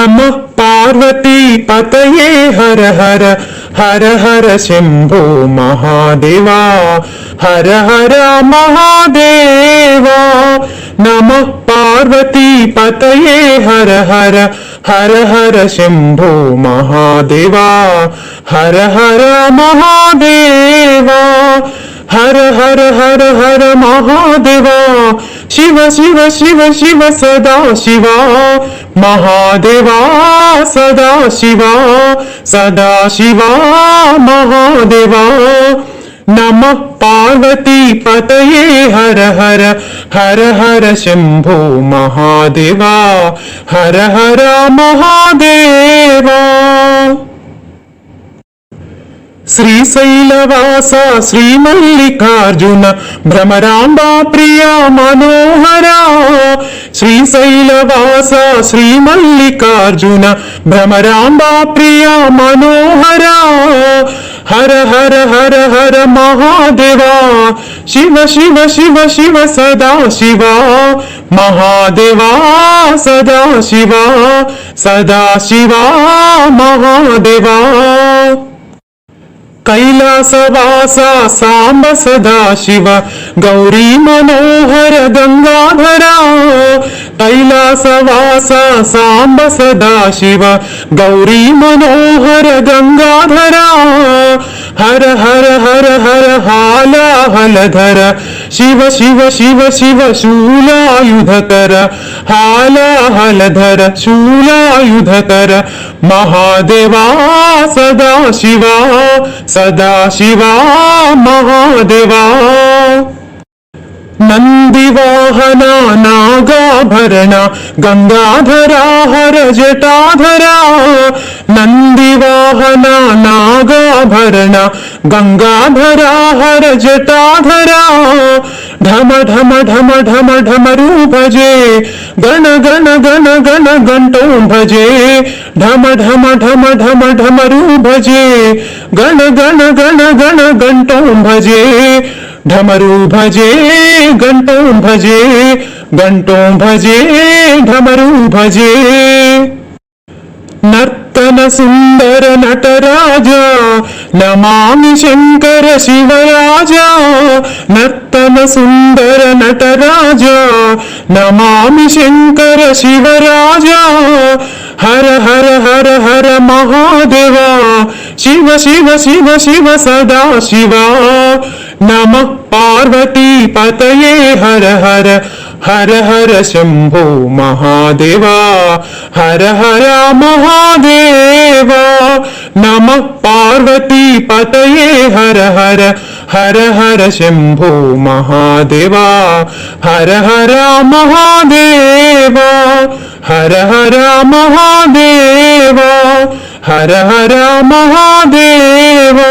नमः पार्वती पतये हर हर हर हर शंभो महादेवा हर हर महादेवा नमः पार्वती पतये हर हर हर हर शंभो महादेवा हर हर महादेवा हर हर हर हर महादेवा शिव शिव शिव शिव सदा शिवा महादेवा सदा शिवा सदा शिवा महादेवा नमः पार्वती पतये हर हर हर हर शंभो महादेवा हर हर महादेवा श्रीशैलवास श्रीमल्लिकार्जुन भ्रमरांबा प्रिया मनोहरा श्रीशैलवास श्रीमल्लिकार्जुन भ्रमरांबा प्रिया मनोहरा हर हर हर हर महादेवा शिव शिव शिव शिव सदा शिवा महादेवा सदा शिवा सदा शिवा महादेवा कैलासवास सांब सदा शिव गौरी मनोहर गंगाधरा कैलासवास सांब सदा शिव गौरी मनोहर गंगाधरा हर हर हर हर हाला हलधर शिव शिव शिव शिव शूलायुधकर हाला हलधर शूलायुधकर महादेवा सदा शिवा सदा शिवा महादेवा नंदिवाहन नागाभरण गंगाधरा हर जटाधरा नंदिवाहन नागाभरण गंगाधरा हर जटाधरा ढम ढम ढम ढम ढमरू भजे गण गण गण गण घंटों भजे ढम ढम ढम ढम ढमरू भजे गण गण गण गण घंटों भजे ढमरू भजे घंटों भजे घंटों भजे ढमरू भजे नर्तन सुंदर नटराजा नमामि शंकर शिवराजा नर्तन सुंदर नटराजा नमामि शंकर शिवराजा हर हर हर हर महादेवा शिव शिव शिव शिव सदा शिवा नमः पार्वती पतये हर हर हर हर शंभो महादेवा हर हर महादेवा नमः पार्वती पतये हर हर हर हर शंभो महादेवा हर हर महादेवा हर हर महादेवा हर हर महादेवा।